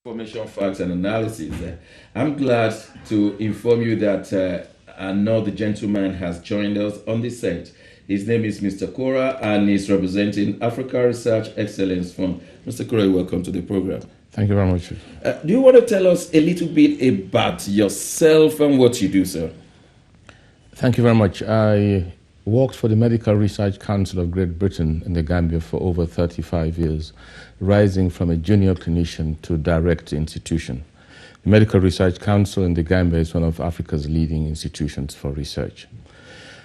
Information, facts, and analysis. I'm glad to inform you that another gentleman has joined us on this set. His name is Mr. Corrah, and he's representing Africa Research Excellence Fund. Mr. Corrah, welcome to the program. Thank you very much. Do you want to tell us a little bit about yourself and what you do, sir? Thank you very much. I worked for the Medical Research Council of Great Britain in the Gambia for over 35 years, rising from a junior clinician to direct institution. The Medical Research Council in the Gambia is one of Africa's leading institutions for research.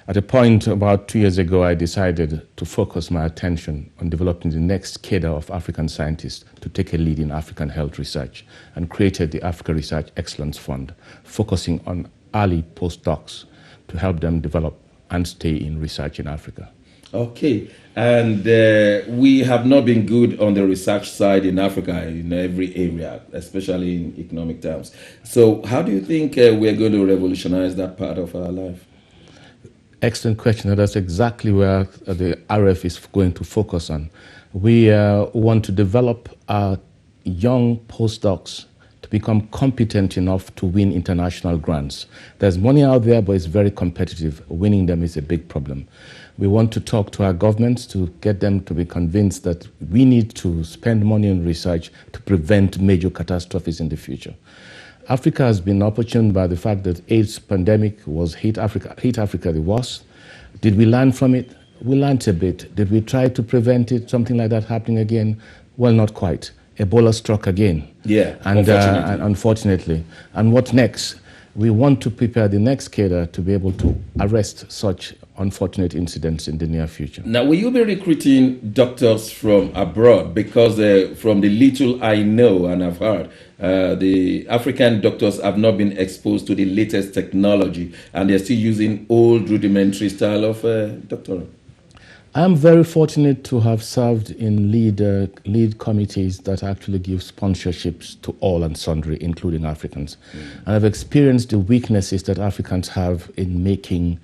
At a point about 2 years ago, I decided to focus my attention on developing the next cadre of African scientists to take a lead in African health research, and created the Africa Research Excellence Fund, focusing on early postdocs to help them develop and stay in research in Africa. Okay, and we have not been good on the research side in Africa in every area, especially in economic terms. So how do you think we're going to revolutionize that part of our life? Excellent question, and that's exactly where the RF is going to focus on. We want to develop young postdocs to become competent enough to win international grants. There's money out there, but it's very competitive. Winning them is a big problem. We want to talk to our governments to get them to be convinced that we need to spend money on research to prevent major catastrophes in the future. Africa has been opportune by the fact that AIDS pandemic hit Africa the worst. Did we learn from it? We learned a bit. Did we try to prevent it, something like that happening again? Well, not quite. Ebola struck again. Yeah, unfortunately. And what next? We want to prepare the next cadre to be able to arrest such unfortunate incidents in the near future. Now, will you be recruiting doctors from abroad? Because from the little I know and I've heard, the African doctors have not been exposed to the latest technology, and they're still using old rudimentary style of doctoring. I'm very fortunate to have served in lead committees that actually give sponsorships to all and sundry, including Africans. And I've experienced the weaknesses that Africans have in making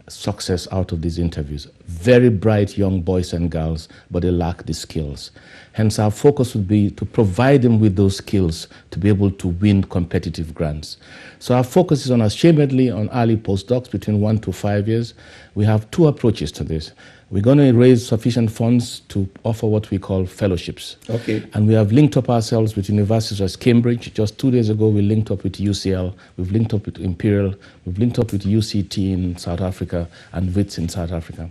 success out of these interviews. Very bright young boys and girls, but they lack the skills. Hence, our focus would be to provide them with those skills to be able to win competitive grants. So our focus is unashamedly on early postdocs between 1 to 5 years. We have two approaches to this. We're going to raise sufficient funds to offer what we call fellowships. Okay. And we have linked up ourselves with universities as Cambridge. Just 2 days ago, we linked up with UCL. We've linked up with Imperial. We've linked up with UCT in South Africa and WITS in South Africa.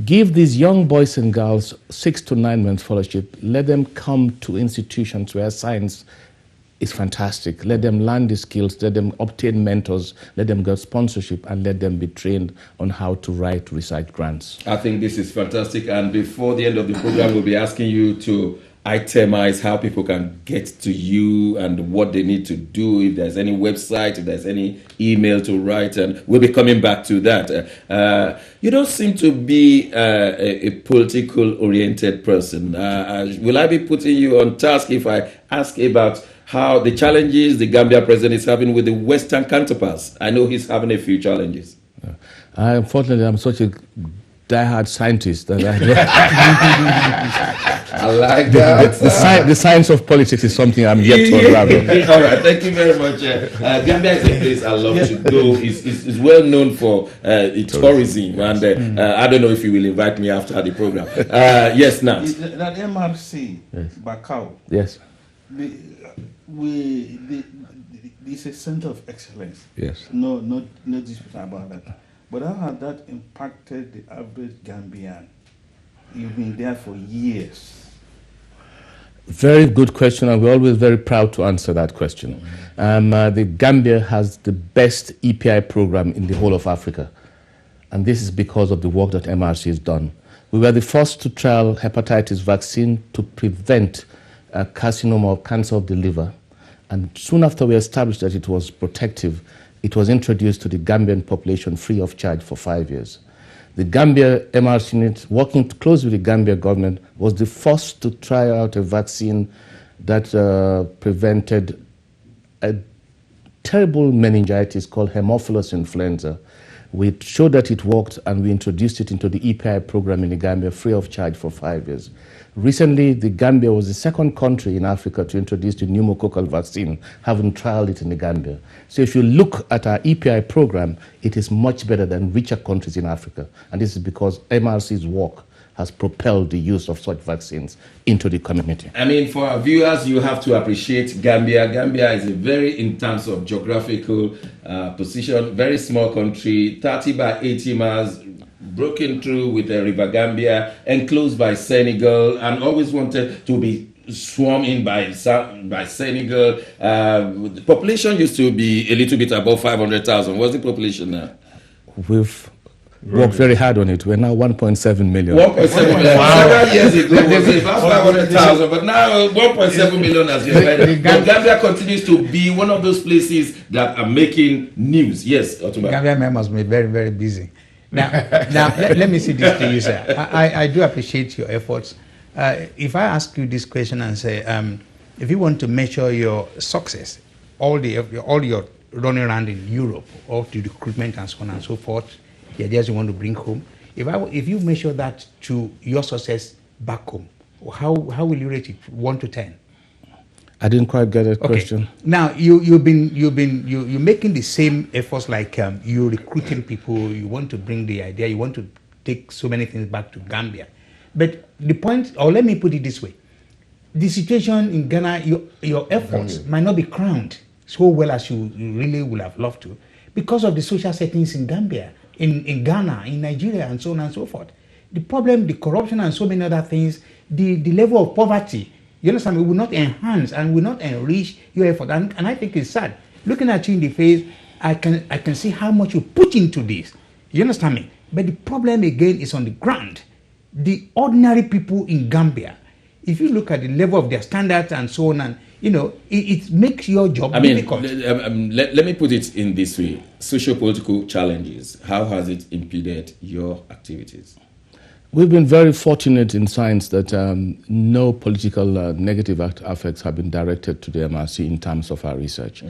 Give these young boys and girls 6 to 9 months fellowship. Let them come to institutions where science is fantastic. Let them learn the skills, let them obtain mentors, let them get sponsorship, and let them be trained on how to write research grants. I think this is fantastic. And before the end of the program, we'll be asking you to itemize how people can get to you and what they need to do, if there's any website, if there's any email to write, and we'll be coming back to that. You don't seem to be a political-oriented person. Will I be putting you on task if I ask about how the challenges the Gambia president is having with the Western counterparts? I know he's having a few challenges. Unfortunately, I'm such a diehard scientist that I like that. The science of politics is something I'm yet to unravel. All right, thank you very much. Gambia is a place I love to go. It's well known for its tourism, and I don't know if you will invite me after the program. Yes, Nat. That MRC, yes. Bakau. Yes. It's a center of excellence. Yes. No dispute about that. But how has that impacted the average Gambian? You've been there for years. Very good question, and we're always very proud to answer that question. The Gambia has the best EPI program in the whole of Africa, and this is because of the work that MRC has done. We were the first to trial hepatitis vaccine to prevent carcinoma or cancer of the liver, and soon after we established that it was protective, it was introduced to the Gambian population free of charge for 5 years. The Gambia MRC unit, working closely with the Gambia government, was the first to try out a vaccine that prevented a terrible meningitis called Haemophilus influenza We showed that it worked, and we introduced it into the EPI program in the Gambia free of charge for 5 years. Recently, the Gambia was the second country in Africa to introduce the pneumococcal vaccine, having trialed it in the Gambia. So if you look at our EPI program, it is much better than richer countries in Africa. And this is because MRC's work has propelled the use of such vaccines into the community. I mean, for our viewers, you have to appreciate Gambia. Gambia is a very, in terms of geographical position, very small country, 30 by 80 miles, broken through with the River Gambia, enclosed by Senegal, and always wanted to be swarmed in by Senegal. The population used to be a little bit above 500,000. What's the population now? We've worked very hard on it. We're now 1.7 million. 1.7 million. Wow. Several years ago, it was about 500,000, but now 1.7 million has been. But Gambia continues to be one of those places that are making news. Yes, Otumba. Gambia members may be very, very busy. Now, let me say this to you, sir. I do appreciate your efforts. If I ask you this question and say, if you want to measure your success, all your running around in Europe, all the recruitment and so on and so forth, the ideas you want to bring home, if you measure that to your success back home, how will you rate it, 1 to 10? I didn't quite get that question. Now you're making the same efforts, like you're recruiting people. You want to bring the idea. You want to take so many things back to Gambia. But the point, or let me put it this way: the situation in Ghana, your efforts might not be crowned so well as you really would have loved to, because of the social settings in Gambia, in Ghana, in Nigeria, and so on and so forth. The problem, the corruption, and so many other things. The level of poverty. You understand? It will not enhance and will not enrich your effort. And I think it's sad. Looking at you in the face, I can see how much you put into this. You understand me? But the problem again is on the ground. The ordinary people in Gambia, if you look at the level of their standards and so on, and it makes your job difficult. Let me put it in this way: socio-political challenges. How has it impeded your activities? We've been very fortunate in science that no political negative effects have been directed to the MRC in terms of our research.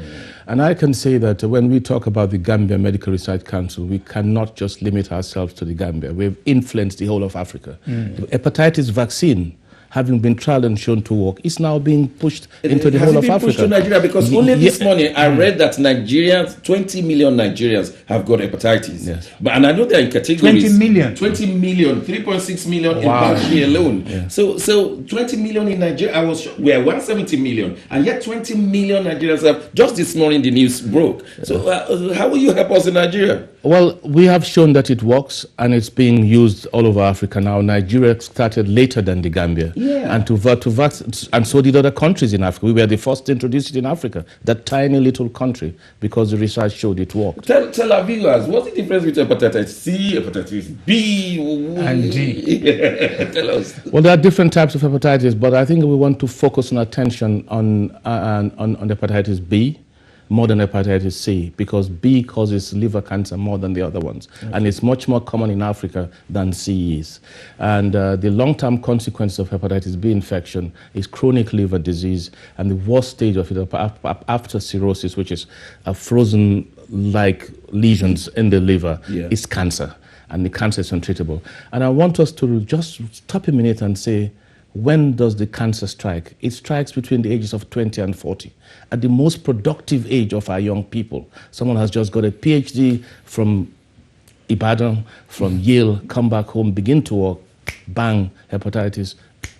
And I can say that when we talk about the Gambia Medical Research Council, we cannot just limit ourselves to the Gambia. We've influenced the whole of Africa. The hepatitis vaccine, having been trialed and shown to work, is now being pushed into the whole of Africa. Has it been pushed to Nigeria? Because only this morning I read that Nigerians, 20 million Nigerians have got hepatitis. Yes. And I know they're in categories. 20 million? 20 million, 3.6 million in Bauchi alone. Yeah. So 20 million in Nigeria, we're 170 million. And yet 20 million Nigerians have, just this morning the news broke. So how will you help us in Nigeria? Well, we have shown that it works, and it's being used all over Africa now. Nigeria started later than the Gambia. Yeah. And so did other countries in Africa. We were the first to introduce it in Africa, that tiny little country, because the research showed it worked. Tell our viewers, what's the difference between hepatitis C, hepatitis B, and D? Tell us. Well, there are different types of hepatitis, but I think we want to focus on attention on hepatitis B more than hepatitis C, because B causes liver cancer more than the other ones. Okay. And it's much more common in Africa than C is. And the long-term consequence of hepatitis B infection is chronic liver disease, and the worst stage of it after cirrhosis, which is frozen-like lesions in the liver, is cancer. And the cancer is untreatable. And I want us to just stop a minute and say, when does the cancer strike? It strikes between the ages of 20 and 40, at the most productive age of our young people. Someone has just got a PhD from Ibadan, from Yale, come back home, begin to work, bang, hepatitis,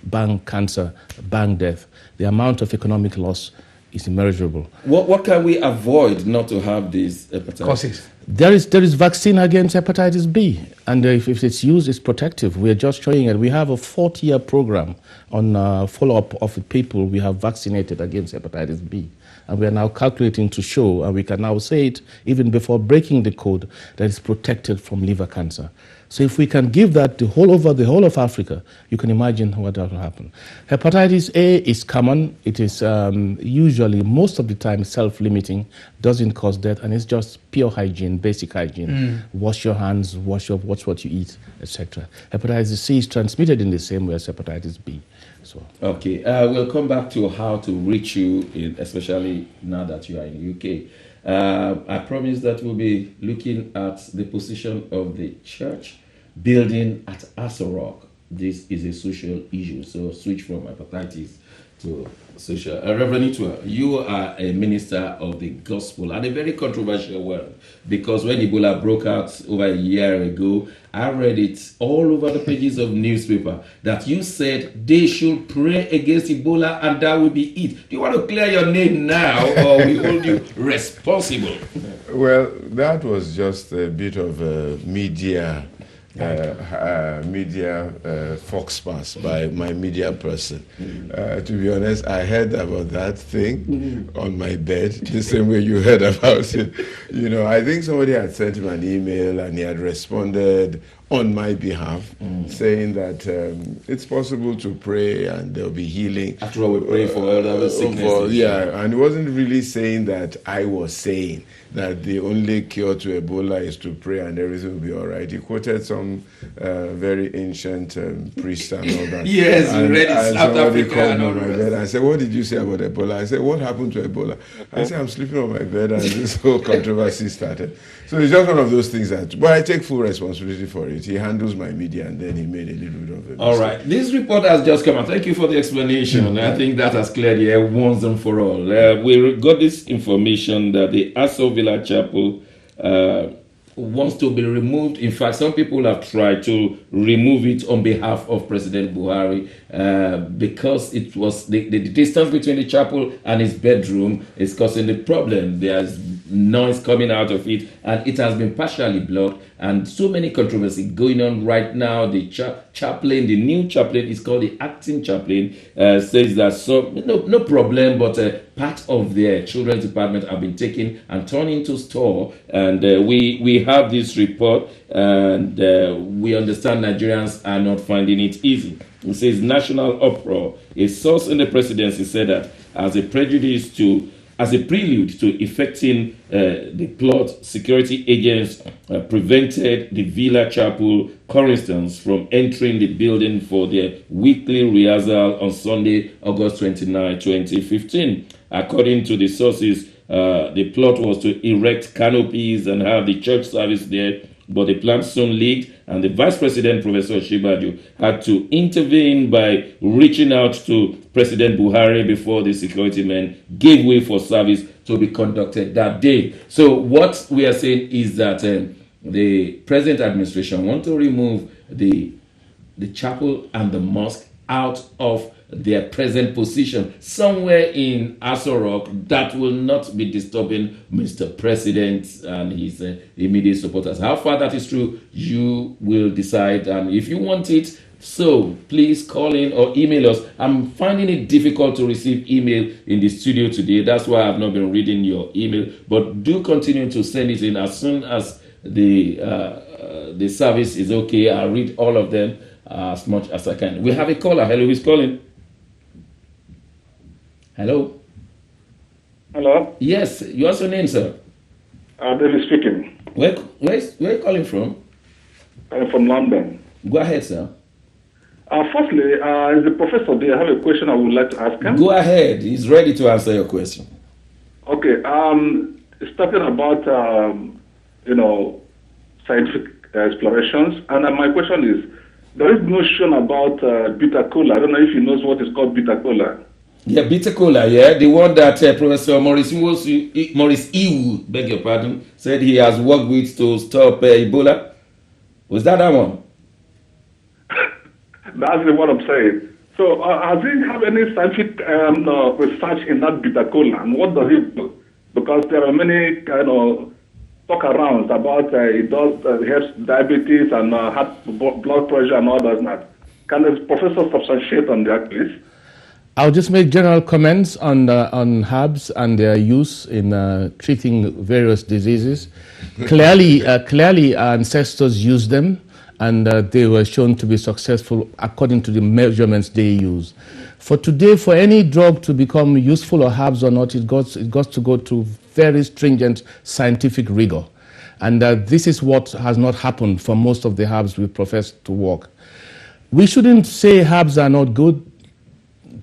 bang, cancer, bang, death. The amount of economic loss is immeasurable. What can we avoid not to have these hepatitis? Causes. There is vaccine against hepatitis B, and if it's used, it's protective. We are just showing it. We have a 40-year program on follow-up of the people we have vaccinated against hepatitis B. And we are now calculating to show, and we can now say it even before breaking the code, that it's protected from liver cancer. So if we can give that the whole of Africa, you can imagine what will happen. Hepatitis A is common. It is usually, most of the time, self-limiting, doesn't cause death, and it's just pure hygiene, basic hygiene. Wash your hands, watch what you eat, etc. Hepatitis C is transmitted in the same way as hepatitis B. So. Okay, we'll come back to how to reach you, especially now that you are in the UK. I promise that we'll be looking at the position of the church building at Aso Rock. This is a social issue, so switch from hepatitis to social. Reverend Itua, you are a minister of the gospel and a very controversial one, because when Ebola broke out over a year ago, I read it all over the pages of newspaper that you said they should pray against Ebola and that will be it. Do you want to clear your name now, or we hold you responsible? Well, that was just a bit of media fox pass by my media person. To be honest, I heard about that thing on my bed, the same way you heard about it. You know, I think somebody had sent him an email and he had responded on my behalf, saying that it's possible to pray and there'll be healing. After all, we pray for other sicknesses. Yeah, and he wasn't really saying that I was saying that the only cure to Ebola is to pray and everything will be all right. He quoted some very ancient priest and all that. Yes, and, read it, South somebody Africa called and me all on my the bed. rest. I said, what did you say about Ebola? I said, what happened to Ebola? I said, I'm sleeping on my bed, and this whole controversy started. So it's just one of those things that, but I take full responsibility for it. He handles my media, and then he made a little bit of a mistake. All right. This report has just come out. Thank you for the explanation. I think that has cleared the air once and for all. We got this information that the Aso Villa Chapel wants to be removed. In fact, some people have tried to remove it on behalf of President Buhari because it was the distance between the chapel and his bedroom is causing the problem. There's noise coming out of it, and it has been partially blocked, and so many controversy going on right now. The chaplain, the new chaplain, is called the acting chaplain, says that no problem, but part of their children's department have been taken and turned into store, and we have this report, and we understand Nigerians are not finding it easy. It says national uproar. A source in the presidency said that as a prelude to effecting the plot, security agents prevented the Villa Chapel choristers from entering the building for their weekly rehearsal on Sunday, August 29, 2015. According to the sources, the plot was to erect canopies and have the church service there, but the plan soon leaked, and the Vice President, Professor Shibaju, had to intervene by reaching out to President Buhari before the security men gave way for service to be conducted that day. So what we are saying is that the present administration want to remove the chapel and the mosque out of their present position somewhere in Aso Rock that will not be disturbing Mr. President and his immediate supporters. How far that is true, you will decide, and if you want it, so please call in or email us. I'm finding it difficult to receive email in the studio today. That's why I've not been reading your email, but do continue to send it in as soon as the service is okay. I'll read all of them as much as I can. We have a caller. Hello, who's calling? Hello? Hello? Yes, what's your name, sir? David speaking. Where are you calling from? I'm from London. Go ahead, sir. Firstly, as a professor there, I have a question I would like to ask him. Go ahead. He's ready to answer your question. Okay. It's talking about, scientific explorations. And my question is, there is notion about bitter cola. I don't know if he knows what is called bitter cola. Yeah, bitter cola, yeah. The one that Professor Maurice Iwu, beg your pardon, said he has worked with to stop Ebola. Was that one? That's what I'm saying. So, has he have any scientific research in that bitter cola, and what does it do? Because there are many kind of talk around about it does helps diabetes and heart blood pressure and all that. Can the professor substantiate on that, please? I'll just make general comments on herbs and their use in treating various diseases. Clearly, our ancestors used them, and they were shown to be successful according to the measurements they use. For today, for any drug to become useful or herbs or not, it got to go through very stringent scientific rigor. And this is what has not happened for most of the herbs we profess to work. We shouldn't say herbs are not good.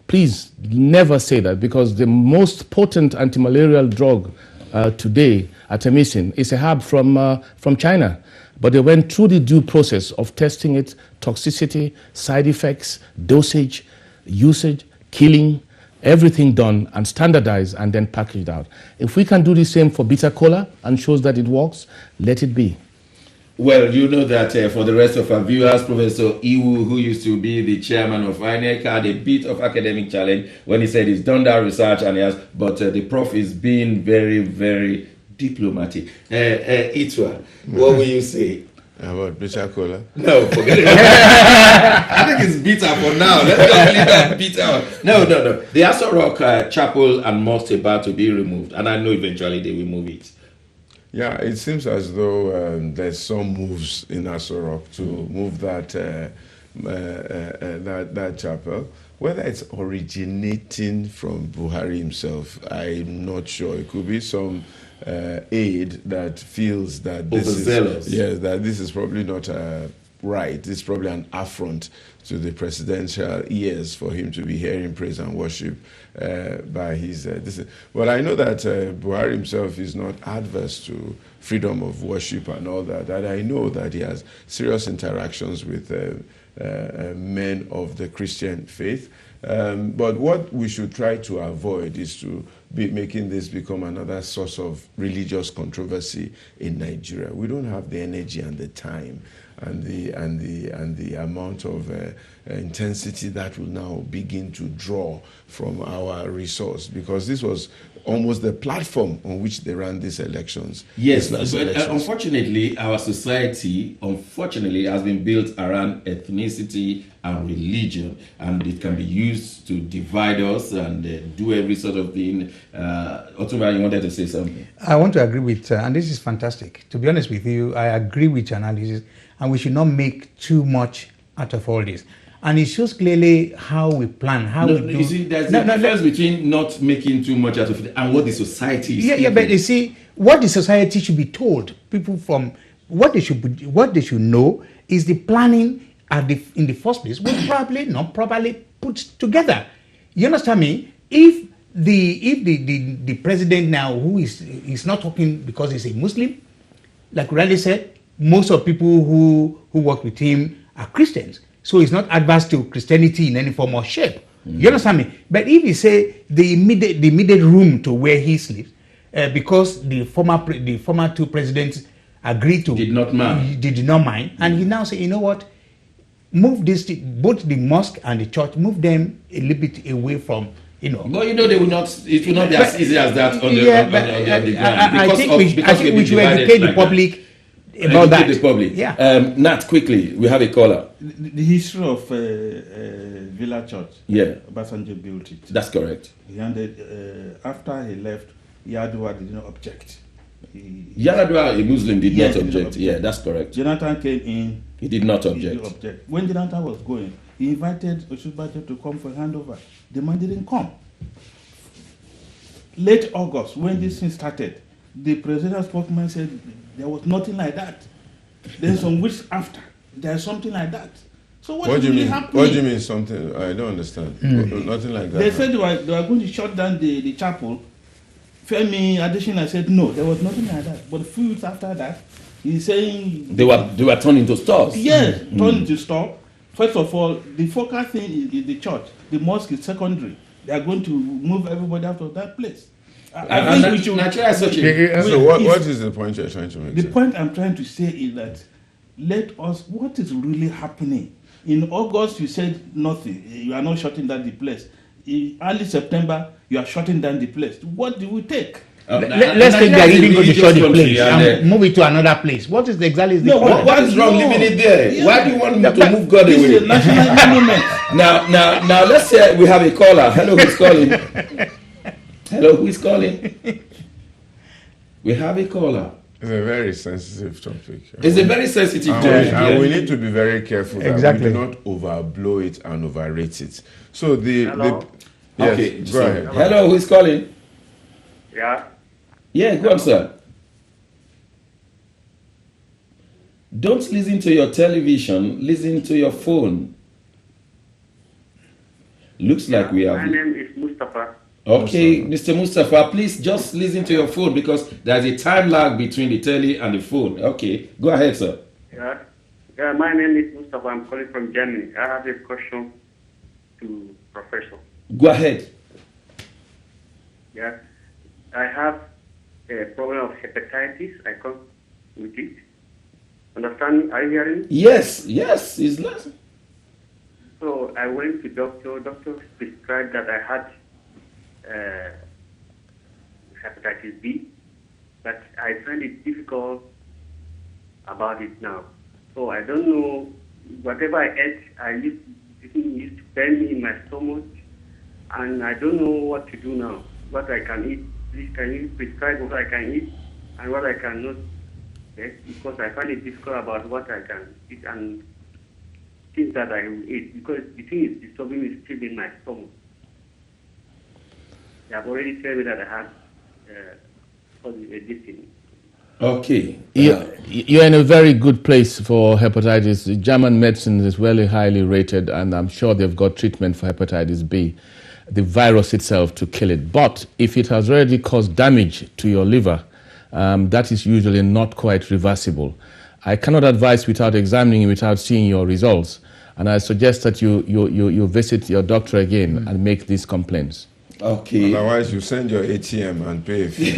Please never say that, because the most potent antimalarial drug today at a meeting is a herb from China. But they went through the due process of testing it, toxicity, side effects, dosage, usage, killing, everything done and standardized and then packaged out. If we can do the same for bitter cola and shows that it works, let it be. Well, you know that for the rest of our viewers, Professor Iwu, who used to be the chairman of INEC, had a bit of academic challenge when he said he's done that research, and but the prof is being very, very diplomatic. Itwa, what will you say? About bitter cola? No, forget it. I think it's bitter for now. Let's just leave that bitter. No. The Aso Rock Chapel and Mosque about to be removed, and I know eventually they will move it. Yeah, it seems as though there's some moves in Aso Rock to move that that chapel. Whether it's originating from Buhari himself, I'm not sure. It could be some aide that feels that this is probably not right. It's probably an affront to the presidential ears for him to be hearing praise and worship by his. But I know that Buhari himself is not adverse to freedom of worship and all that. And I know that he has serious interactions with men of the Christian faith. But what we should try to avoid is to be making this become another source of religious controversy in Nigeria. We don't have the energy and the time and the amount of intensity that will now begin to draw from our resource, because this was almost the platform on which they ran these elections. Yes, but unfortunately, our society, has been built around ethnicity and religion, and it can be used to divide us and do every sort of thing. Otumba, you wanted to say something? I want to agree with, and this is fantastic. To be honest with you, I agree with your analysis, and we should not make too much out of all this. And it shows clearly how we plan, how we do. You see, there's a difference between not making too much out of it and what the society is. Yeah, but you see, what the society should be told, people from what they should know is the planning in the first place was probably not properly put together. You understand me? If the president now, who is not talking because he's a Muslim, like Riley said, most of people who work with him are Christians. So he's not adverse to Christianity in any form or shape. You understand me? But if you say the immediate room to where he sleeps, because the former two presidents agreed to did not mind, and he now say, you know what, move both the mosque and the church, move them a little bit away from. But they will not. It will not be as easy as that on the ground. I think we should educate the public about that. The public. Yeah. Nat, quickly, we have a caller. The history of Villa Church. Yeah. Obasanjo built it. That's correct. He ended, after he left, Yar'Adua did not object. Yar'Adua, a Muslim, did not object. Yeah, that's correct. Jonathan came in. He did not object. He did object. When Jonathan was going, he invited Osubajo to come for a handover. The man didn't come. Late August, when this thing started, the presidential spokesman said there was nothing like that. Then some weeks after, there's something like that. So what is really happening? What do you mean something? I don't understand. Nothing like that. They said they were going to shut down the chapel. Femi Adesina said no, there was nothing like that. But a few weeks after that, he's saying they were turned into stores. Yes, turned into store. First of all, the focal thing is the church. The mosque is secondary. They are going to move everybody out of that place. I think we should. So what is the point you're trying to make? The point I'm trying to say is that let us. What is really happening? In August, you said nothing. You are not shutting down the place. In early September, you are shutting down the place. What do we take? Let's take they're even going to shut the place and move it to another place. What is exactly the problem? What is wrong leaving it there? Yeah. Why do you want me to move God away? This is a national monument. Now, let's say we have a caller. Hello, who's calling? Hello, who is calling? We have a caller. It's a very sensitive topic. It's a very sensitive topic. And we need to be very careful that we do not overblow it and overrate it. So yes, okay, go ahead. Hello, who is calling? Yeah, go on, sir. Don't listen to your television, listen to your phone. Looks like we have... My name is Mustafa. Okay, Mr. Mustafa, please just listen to your phone because there's a time lag between the telly and the phone. Okay, go ahead, sir. Yeah, my name is Mustafa. I'm calling from Germany. I have a question to Professor. Go ahead. Yeah, I have a problem of hepatitis. I come with it. Understand me? Are you hearing me? Yes, it's not. So I went to doctor. Doctor prescribed that I had hepatitis B, but I find it difficult about it now. So I don't know, whatever I ate, it used to pain me in my stomach, and I don't know what to do now, what I can eat. Please, can you prescribe what I can eat and what I cannot eat? Because I find it difficult about what I can eat and things that I will eat, because the thing is disturbing me still in my stomach. They have already told me that I have this thing. Okay. You're in a very good place for hepatitis. The German medicine is very highly rated, and I'm sure they've got treatment for hepatitis B, the virus itself, to kill it. But if it has already caused damage to your liver, that is usually not quite reversible. I cannot advise without examining it, without seeing your results. And I suggest that you visit your doctor again and make these complaints. Okay. Otherwise, you send your ATM and pay a fee.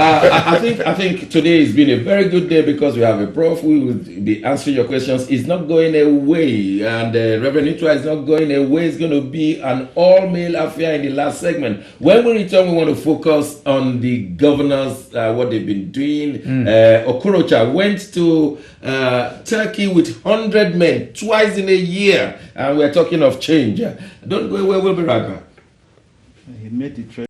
I think today has been a very good day because we have a prof who will be answering your questions. It's not going away, and Reverend Itra is not going away. It's going to be an all-male affair in the last segment. When we return, we want to focus on the governors, what they've been doing. Okorocha went to Turkey with 100 men twice in a year, and we're talking of change. Don't go away, we'll be right back. He made the trade.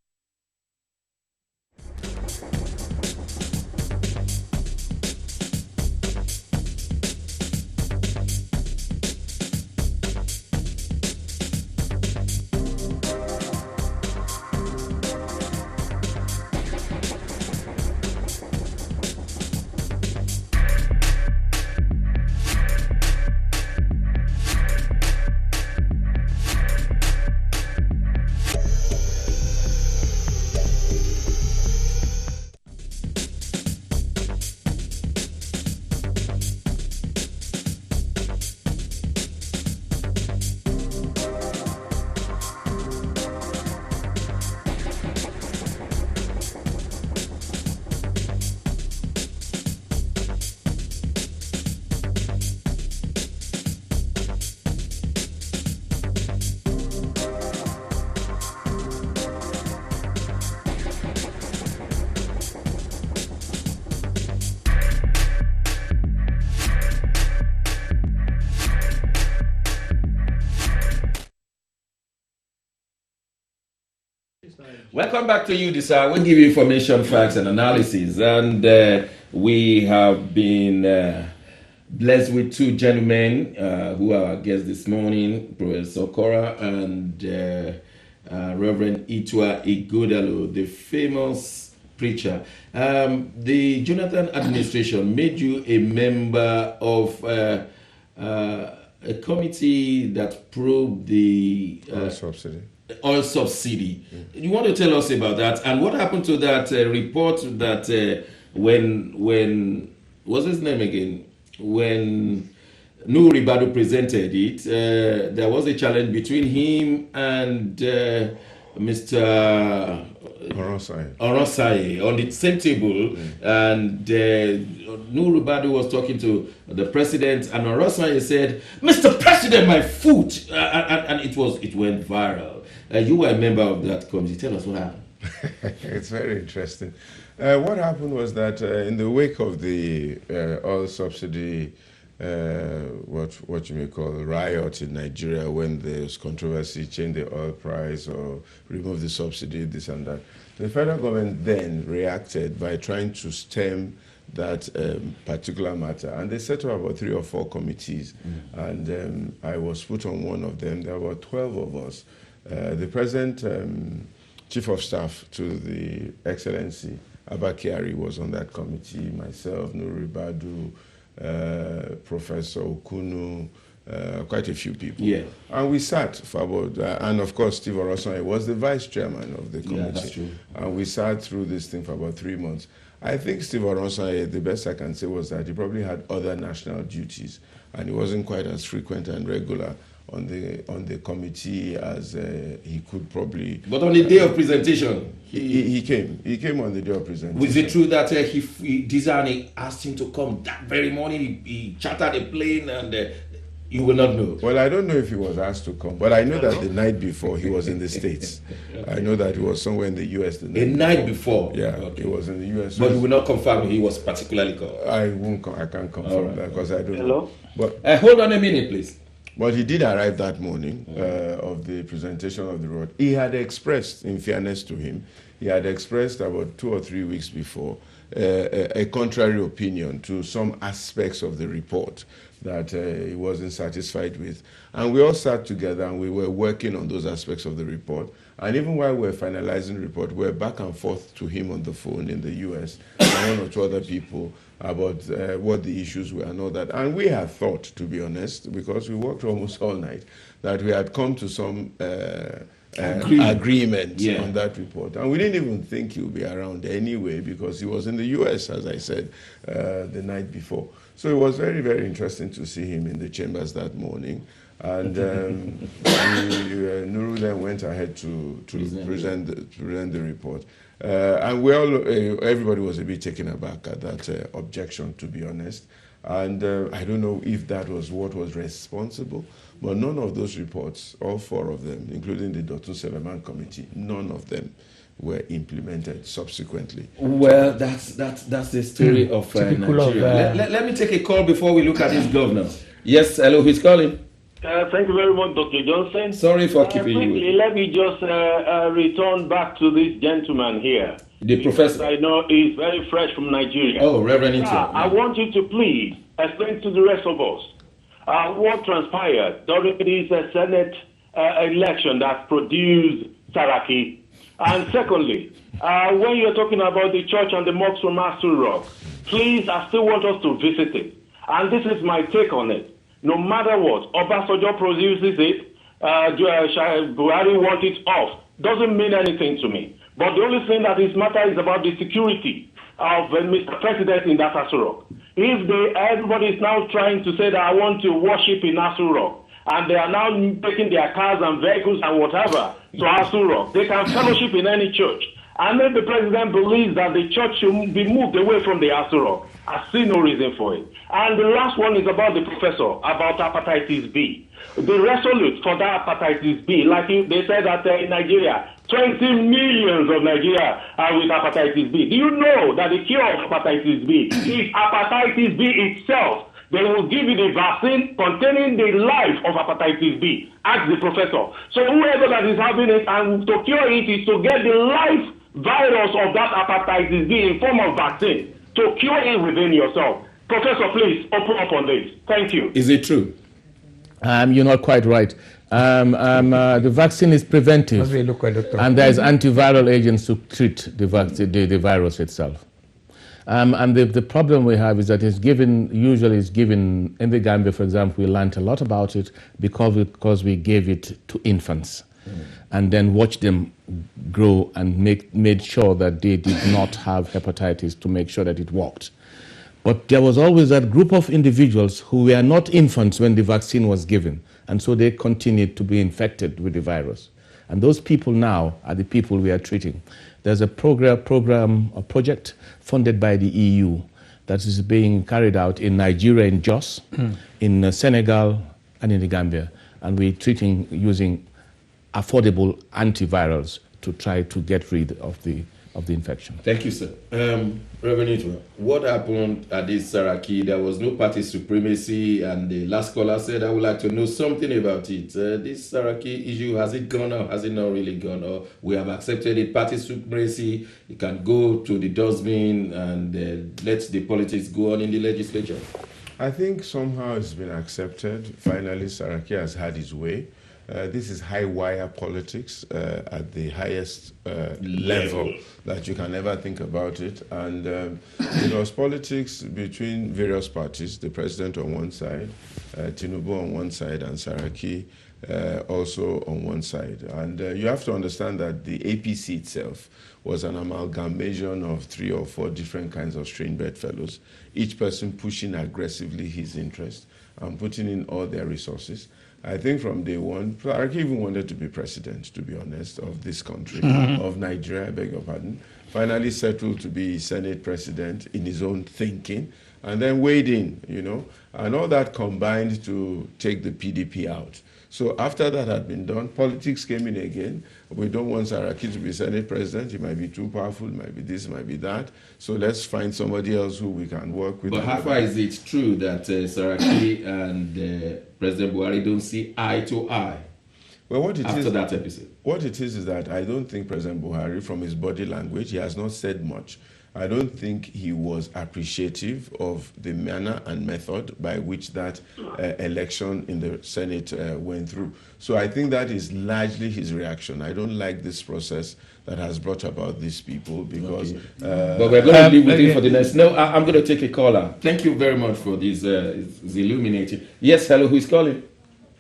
Welcome back to You Decide. We'll give you information, facts, and analysis. And we have been blessed with two gentlemen who are our guests this morning, Professor Corrah and Reverend Itwa Ighodalo, the famous preacher. The Jonathan administration made you a member of a committee that probed the Subsidy. oil subsidy. You want to tell us about that and what happened to that report that when what's his name again? When Nuhu Ribadu presented it, there was a challenge between him and Mr. Orosai on the same table, and Nuhu Ribadu was talking to the president, and Orosai said, "Mr. President, my foot," and it went viral. You were a member of that committee. Tell us what happened. It's very interesting. What happened was that in the wake of the oil subsidy, what you may call a riot in Nigeria, when there's controversy, change the oil price or remove the subsidy, this and that, the federal government then reacted by trying to stem that particular matter. And they set up about 3 or 4 committees. And I was put on one of them. There were 12 of us. The present Chief of Staff to the Excellency, Abba Kyari, was on that committee, myself, Nuhu Ribadu, Professor Okunu, quite a few people. Yeah. And we sat for about, and of course, Steve Orosanye was the vice chairman of the committee. Yeah, that's true. And we sat through this thing for about 3 months. I think Steve Orosanye, the best I can say was that he probably had other national duties, and he wasn't quite as frequent and regular on the committee as he could probably. But on the day of presentation, he came on the day of presentation. Was it true that Dizani asked him to come that very morning? He chartered a plane, and you will not know. Well, I don't know if he was asked to come, but I know that the night before he was in the States. I know that he was somewhere in the U.S. the night before. Yeah, okay. He was in the U.S. But you will not confirm he was particularly called. I can't confirm that because I don't know. But hold on a minute, please. But he did arrive that morning of the presentation of the report. He had expressed, in fairness to him, he had expressed about 2 or 3 weeks before a contrary opinion to some aspects of the report that he wasn't satisfied with. And we all sat together and we were working on those aspects of the report. And even while we were finalizing the report, we were back and forth to him on the phone in the US and 1 or 2 other people about what the issues were and all that. And we had thought, to be honest, because we worked almost all night, that we had come to some agreement on that report. And we didn't even think he would be around anyway because he was in the US, as I said, the night before. So it was very, very interesting to see him in the chambers that morning. And Nuru then went ahead to present the report. And everybody was a bit taken aback at that objection, to be honest. And I don't know if that was what was responsible, but none of those reports, all 4 of them, including the Dr. Seleman Committee, none of them were implemented subsequently. Well, that's the story of Nigeria. Let me take a call before we look at this governance. Yes, hello, who's calling? Thank you very much, Dr. Johnson. Sorry for keeping quickly, you. Let me just return back to this gentleman here. The professor. I know he's very fresh from Nigeria. Oh, Reverend. I want you to please explain to the rest of us what transpired during this Senate election that produced Saraki. And secondly, when you're talking about the church and the mosque from Asul Rock, please, I still want us to visit it. And this is my take on it. No matter what, Obasanjo produces it, Buhari wants it off. Doesn't mean anything to me. But the only thing that is matter is about the security of Mr. President in that Asul Rock. If everybody is now trying to say that I want to worship in Asul Rock, and they are now taking their cars and vehicles and whatever to Asul Rock, they can fellowship in any church. And if the president believes that the church should be moved away from the Asul Rock, I see no reason for it. And the last one is about the professor, about hepatitis B. The resolute for that hepatitis B, like they said that in Nigeria, 20 millions of Nigeria are with hepatitis B. Do you know that the cure of hepatitis B is hepatitis B itself? They will give you the vaccine containing the life of hepatitis B. Ask the professor. So whoever that is having it and to cure it is to get the life virus of that hepatitis B in form of vaccine to cure it within yourself. Professor, please open up on this. Thank you. Is it true? You're not quite right. The vaccine is preventive, and there is antiviral agents to treat the virus itself. And the problem we have is that usually it's given in the Gambia, for example. We learned a lot about it because we gave it to infants, and then watched them grow and made sure that they did not have hepatitis to make sure that it worked. But there was always that group of individuals who were not infants when the vaccine was given, and so they continued to be infected with the virus. And those people now are the people we are treating. There's a project funded by the EU that is being carried out in Nigeria, in Jos, in Senegal, and in the Gambia. And we're treating using affordable antivirals to try to get rid of the infection. Thank you, sir. Reverend Itwa, what happened at this Saraki? There was no party supremacy, and the last caller said, I would like to know something about it. This Saraki issue, has it gone or has it not really gone? Or we have accepted it, party supremacy, it can go to the dustbin and let the politics go on in the legislature? I think somehow it's been accepted. Finally, Saraki has had his way. This is high wire politics at the highest level that you can ever think about it. And it was politics between various parties, the president on one side, Tinubu on one side, and Saraki also on one side. And you have to understand that the APC itself was an amalgamation of 3 or 4 different kinds of strange bedfellows, each person pushing aggressively his interest and putting in all their resources. I think from day one, Saraki even wanted to be president, to be honest, of this country, of Nigeria, I beg your pardon. Finally settled to be Senate president in his own thinking, and then weighed in, you know, and all that combined to take the PDP out. So after that had been done, politics came in again. We don't want Saraki to be Senate president. He might be too powerful, might be this, might be that. So let's find somebody else who we can work with. But how far is it true that Saraki and President Buhari don't see eye to eye? Well, what it after is, that episode? What it is that I don't think President Buhari, from his body language, he has not said much. I don't think he was appreciative of the manner and method by which that election in the Senate went through. So I think that is largely his reaction. I don't like this process that has brought about these people because... but we're going to leave with him for the next... No, I'm going to take a caller. Thank you very much for this illuminating. Yes, hello, who is calling?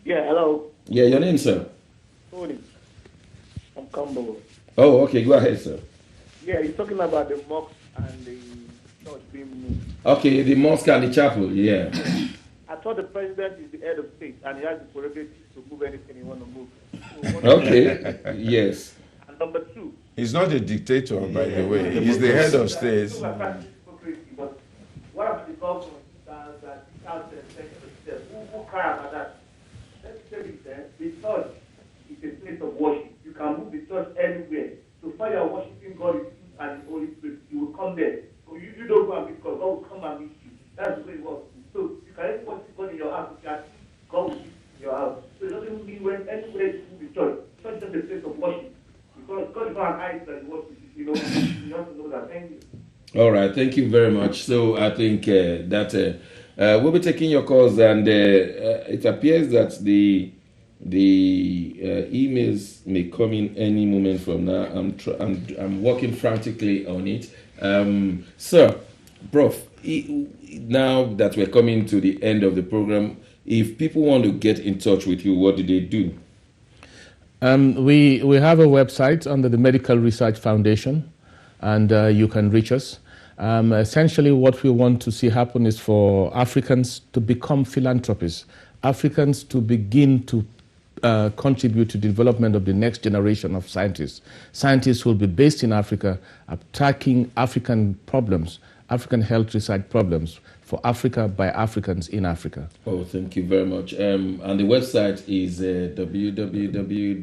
Yeah, hello. Yeah, your name, sir? Tony. I'm Combo. Oh, okay, go ahead, sir. Yeah, you're talking about the mosque and the church being moved. Okay, the mosque and the chapel, yeah. I thought the president is the head of state and he has the prerogative to move anything he wants to move. Okay, yes. And number 2. He's not a dictator, by the way. He's the head of state. But what about the government that who cry about that? Let's say it then. The church is a place of worship. You can move the church anywhere. So far you are worshiping God and the Holy Spirit, you will come there. So you don't go and meet God, God will come and meet you. That's the way it works. So you can even worship God in your house, you can God will be in your house. So it doesn't mean when anywhere you move the church. Church is just a place of worship. Because God is not an idol that worship. You know, you have to know that. Thank you. All right, thank you very much. So I think that we'll be taking your calls, and it appears that the emails may come in any moment from now. I'm working frantically on it. Sir, Prof, now that we're coming to the end of the program, if people want to get in touch with you, what do they do? We have a website under the Medical Research Foundation, and you can reach us. Essentially, what we want to see happen is for Africans to become philanthropists, Africans to begin to contribute to the development of the next generation of scientists. Scientists will be based in Africa, attacking African problems, African health research problems for Africa by Africans in Africa. Oh, thank you very much. And the website is www.mrf.ac.uk.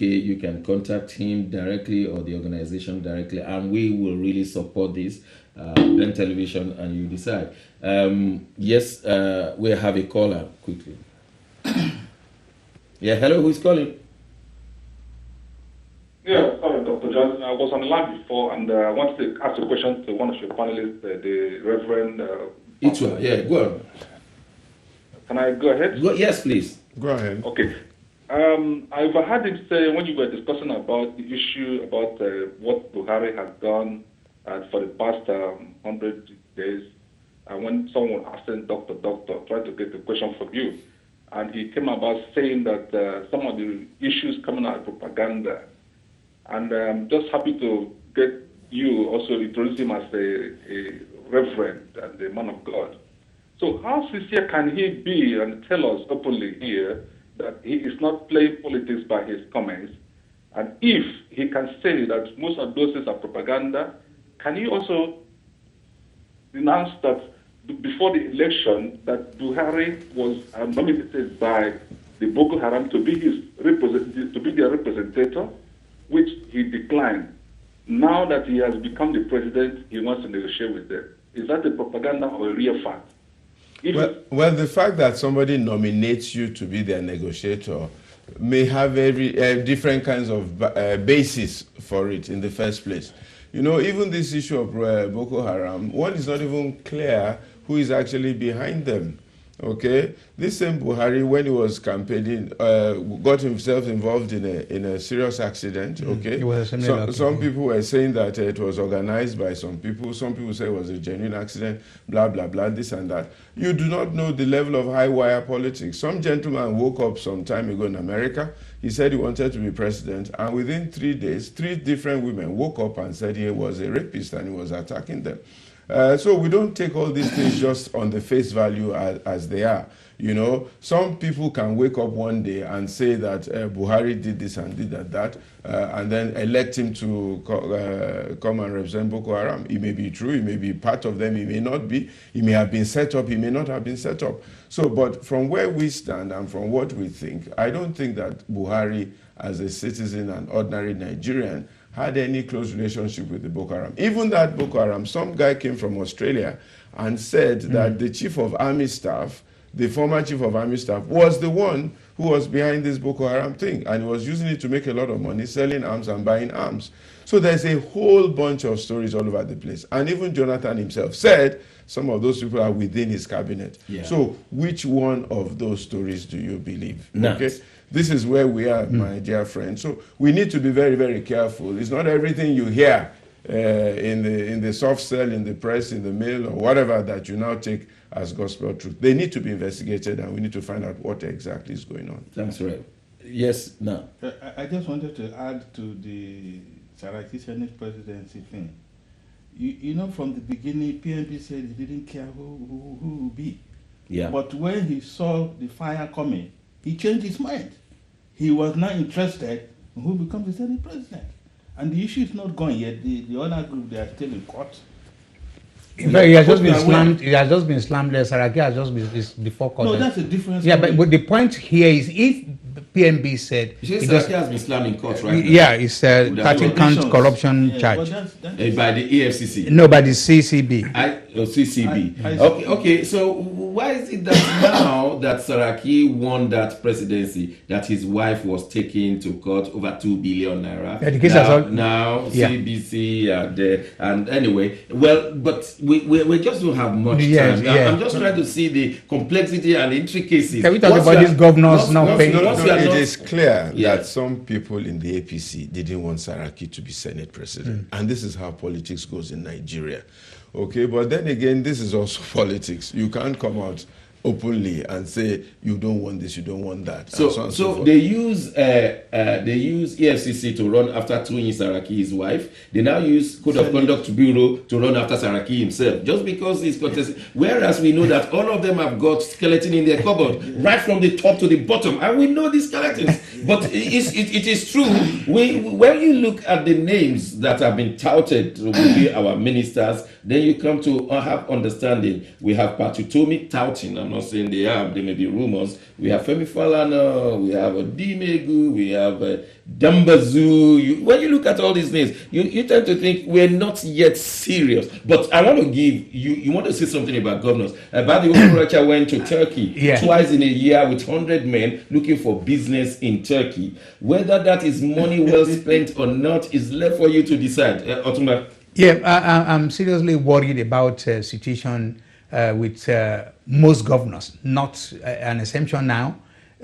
You can contact him directly or the organization directly, and we will really support this. Then television, and you decide. Yes, we have a caller quickly. Yeah, hello, who's calling? Yeah, sorry, Dr. Johnson. I was on the line before, and I wanted to ask a question to one of your panelists, the Reverend. Itwa, yeah, go on. Can I go ahead? Yes, please. Go ahead. Okay. I've heard him say when you were discussing about the issue about what Buhari has done for the past 100 days, and when someone asked him, Doctor, trying to get the question from you, and he came about saying that some of the issues coming out of propaganda, and I'm just happy to get you also introduce him as a reverend and a man of God. So how sincere can he be and tell us openly here that he is not playing politics by his comments? And if he can say that most of those things are propaganda, can he also denounce that before the election that Buhari was nominated by the Boko Haram to be their representative, which he declined? Now that he has become the president, he wants to negotiate with them. Is that a propaganda or a real fact? Well, the fact that somebody nominates you to be their negotiator may have different kinds of basis for it in the first place. You know, even this issue of Boko Haram, one is not even clear who is actually behind them. Okay, this same Buhari, when he was campaigning, got himself involved in a serious accident. Okay, It was a similar some people were saying that it was organized by some people. Some people say it was a genuine accident. Blah blah blah. This and that. You do not know the level of high wire politics. Some gentleman woke up some time ago in America. He said he wanted to be president, and within 3 days, 3 different women woke up and said he was a rapist and he was attacking them. So we don't take all these things just on the face value as they are. You know, some people can wake up one day and say that Buhari did this and did that, and then elect him to come and represent Boko Haram. It may be true, it may be part of them, it may not be. He may have been set up, he may not have been set up. So, but from where we stand and from what we think, I don't think that Buhari, as a citizen and ordinary Nigerian, had any close relationship with the Boko Haram. Even that Boko Haram, some guy came from Australia and said that the chief of army staff, the former chief of army staff, was the one who was behind this Boko Haram thing, and he was using it to make a lot of money, selling arms and buying arms. So there's a whole bunch of stories all over the place. And even Jonathan himself said some of those people are within his cabinet. Yeah. So which one of those stories do you believe? Okay. This is where we are, my dear friend. So we need to be very, very careful. It's not everything you hear in the soft cell, in the press, in the mail, or whatever that you now take as gospel truth. They need to be investigated, and we need to find out what exactly is going on. That's right. Yes, no. I just wanted to add to the Saraki Senate presidency thing. You know, from the beginning, PNP said he didn't care who would be. Yeah. But when he saw the fire coming, he changed his mind. He was not interested in who becomes the Senate president. And the issue is not gone yet. The other group, they are still in court. In fact, he has just been slammed. He has just been slammed. Saraki has just been before court. No, that's a difference. Yeah, but the point here is, if PNB said Saraki has been slammed in court, right? Yeah, it's 13 count corruption charge by the EFCC. No, by the CCB. CCB. Okay. So why is it that now that Saraki won that presidency, that his wife was taken to court over 2 billion naira? Yeah, the case now CBC and anyway, well, but we just don't have much time. I'm just trying to see the complexity and intricacies. Can we talk about these governors now paying? It is clear that some people in the APC didn't want Saraki to be Senate president, and this is how politics goes in Nigeria. Okay, but then again, this is also politics. You can't come out openly and say you don't want this, you don't want that. So they use EFCC to run after Tumani Saraki, his wife. They now use Code of Conduct Bureau to run after Saraki himself, just because he's contesting. Whereas we know that all of them have got skeleton in their cupboard, right from the top to the bottom, and we know these skeletons. But it is true. When you look at the names that have been touted to be our ministers, then you come to have understanding. We have Patutomi touting. I'm not saying they have. There may be rumors. We have Femi Falana. We have Odimegu. We have Dambazu. When you look at all these names, you tend to think we're not yet serious. But I want to give you. You want to say something about governors. Badi Okorocha went to Turkey twice in a year with 100 men looking for business in Turkey. Whether that is money well spent or not is left for you to decide. Otumba. Yeah, I'm seriously worried about situation with most governors, not an exemption now,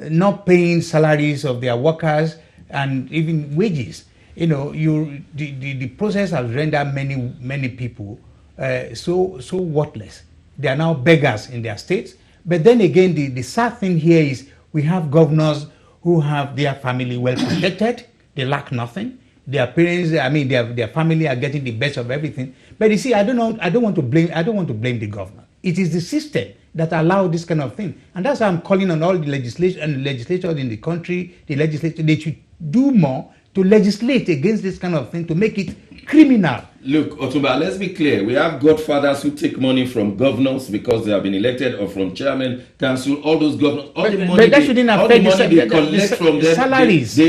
not paying salaries of their workers and even wages. You know, the process has rendered many people so worthless. They are now beggars in their states. But then again, the sad thing here is we have governors who have their family well protected. They lack nothing. Their parents, their family are getting the best of everything. But you see, I don't want to blame the governor. It is the system that allow this kind of thing, and that's why I'm calling on all the legislators in the country. The legislature, they should do more to legislate against this kind of thing, to make it criminal. Look, Otumba, let's be clear. We have godfathers who take money from governors because they have been elected, or from chairman, council, all those governors. All the money that shouldn't affect they collect from them. Salaries.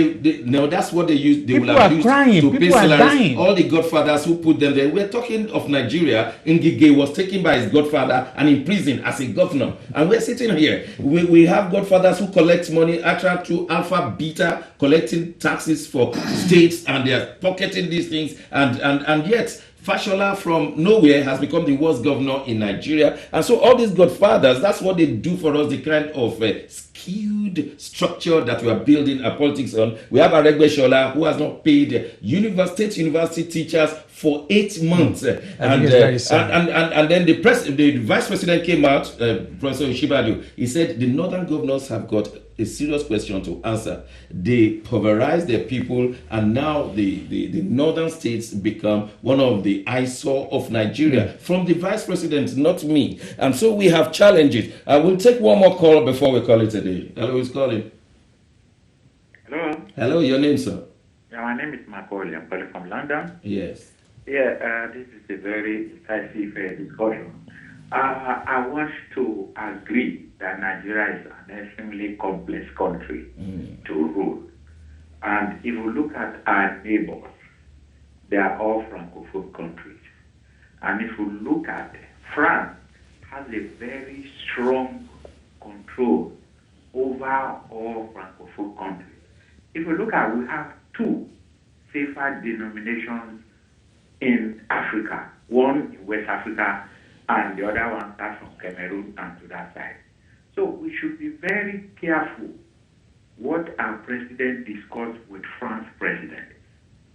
No, that's what they use. They people will have are used crying. to People pay are salaries. dying. All the godfathers who put them there. We're talking of Nigeria. Ngige was taken by his godfather and imprisoned as a governor. And we're sitting here. We have godfathers who collect money, actually through Alpha, Beta, collecting taxes for states, and they're pocketing these things. And yet, Fashola from nowhere has become the worst governor in Nigeria. And so all these godfathers, that's what they do for us, the kind of skewed structure that we are building our politics on. We have Aregbe Shola, who has not paid state university teachers for 8 months. And then the vice president came out, Professor Oshibadu, he said the northern governors have got a serious question to answer. They pulverize their people, and now the northern states become one of the eyesore of Nigeria from the vice president, not me. And so we have challenges. We'll take one more call before we call it a day. Hello, who's calling? Hello. Hello, your name, sir? Yeah, my name is Macaulay. I'm calling from London. Yes. Yeah, this is a very decisive discussion. I want to agree that Nigeria is an extremely complex country to rule. And if you look at our neighbors, they are all Francophone countries. And if you look at France, has a very strong control over all Francophone countries. If you look at, we have two safer denominations in Africa, one in West Africa and the other one starts from Cameroon and to that side. So we should be very careful what our president discussed with France president,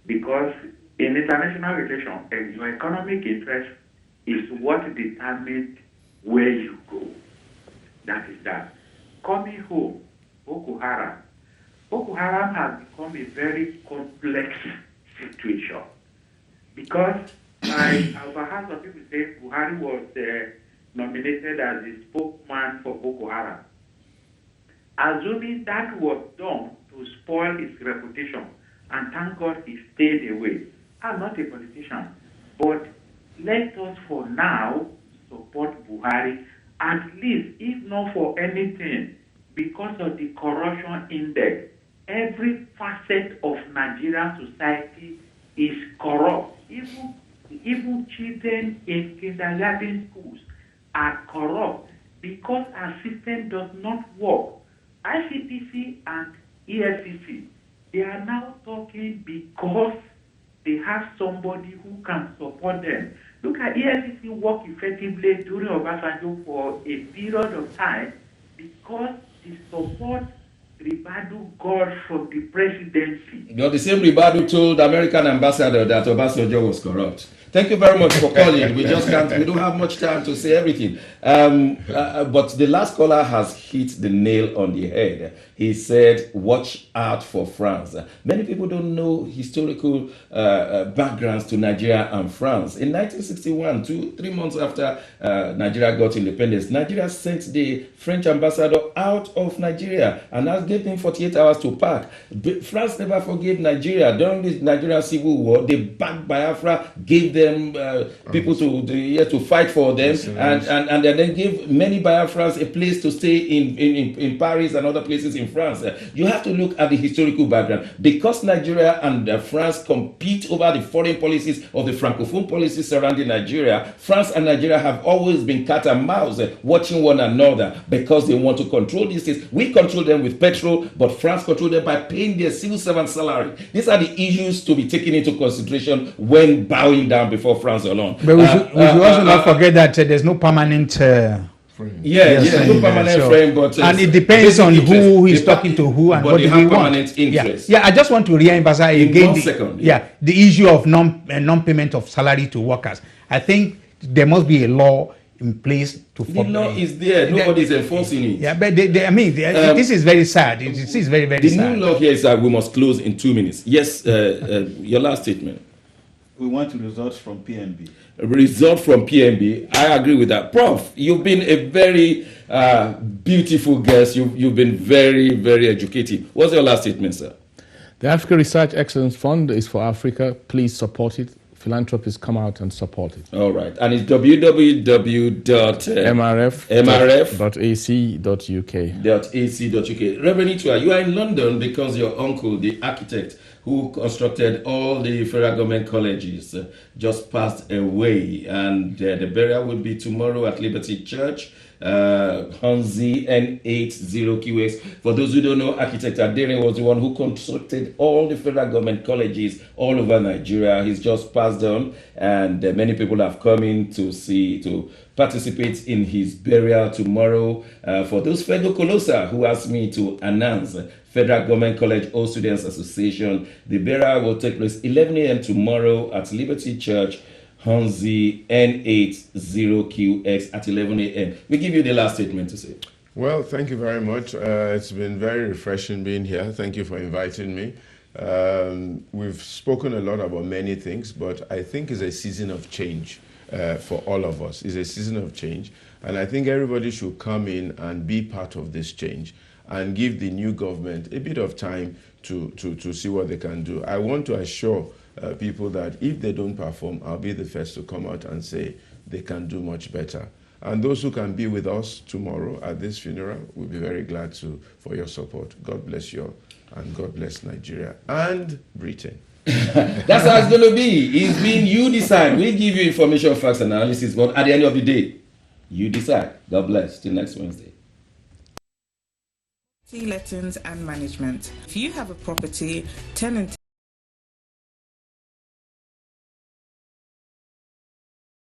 because in international relations, your economic interest is what determines where you go. That is that. Coming home, Boko Haram has become a very complex situation, because I overheard some people say Buhari was nominated as the spokesman for Boko Haram. Assuming that was done to spoil his reputation, and thank God he stayed away. I'm not a politician, but let us for now support Buhari, at least, if not for anything, because of the corruption index. Every facet of Nigerian society is corrupt. Even children in kindergarten schools are corrupt because our system does not work. ICPC and EFCC, they are now talking because they have somebody who can support them. Look at EFCC work effectively during Obasanjo for a period of time because the support Ribadu got from the presidency. You're the same Ribadu told the American ambassador that Obasanjo was corrupt. Thank you very much for calling. We don't have much time to say everything. But the last caller has hit the nail on the head. He said, watch out for France. Many people don't know historical backgrounds to Nigeria and France. In 1961, 3 months after Nigeria got independence, Nigeria sent the French ambassador out of Nigeria and that gave them 48 hours to pack. France never forgave Nigeria. During the Nigerian Civil War, they backed Biafra, gave them people to fight for them, and then gave many Biafrans a place to stay in Paris and other places in France. You have to look at the historical background. Because Nigeria and France compete over the foreign policies of the Francophone policies surrounding Nigeria, France and Nigeria have always been cat and mouse, watching one another because they want to control these things. We control them with petrol, but France control them by paying their civil servant salary. These are the issues to be taken into consideration when bowing down before France alone. But we should also not forget that there's no permanent frame. No permanent frame, but and it depends on who is talking to who and what do we want. Yeah, I just want to re-emphasize again the issue of non-payment of salary to workers. I think there must be a law in place to. The law is there. Nobody is enforcing it. Yeah, but this is very sad. This is very, very sad. The new law here is that we must close in 2 minutes. Yes, your last statement. We want results from PNB. Result from PNB. I agree with that. Prof, you've been a very beautiful guest. You've been very, very educative. What's your last statement, sir? The Africa Research Excellence Fund is for Africa. Please support it. Philanthropists come out and support it. All right. And it's www.mrf.ac.uk. Reverend Itua, you are in London because your uncle, the architect who constructed all the federal government colleges, just passed away. And the burial will be tomorrow at Liberty Church. Hanzi N80QX. For those who don't know, Architect Adere was the one who constructed all the federal government colleges all over Nigeria. He's just passed on, and many people have come in to participate in his burial tomorrow. For those Fego Colosa who asked me to announce Federal Government College All Students Association, the burial will take place 11 a.m. tomorrow at Liberty Church, Hanzi N80QX at 11 a.m. We give you the last statement to say. Well, thank you very much. It's been very refreshing being here. Thank you for inviting me. We've spoken a lot about many things, but I think it's a season of change for all of us. It's a season of change, and I think everybody should come in and be part of this change and give the new government a bit of time to see what they can do. I want to assure people that if they don't perform, I'll be the first to come out and say they can do much better. And those who can be with us tomorrow at this funeral, we'll be very glad for your support. God bless you all, and God bless Nigeria and Britain. That's how it's going to be. It's been You Decide. We give you information, facts, and analysis, but at the end of the day, you decide. God bless. Till next Wednesday. Lettings and management. If you have a property, tenant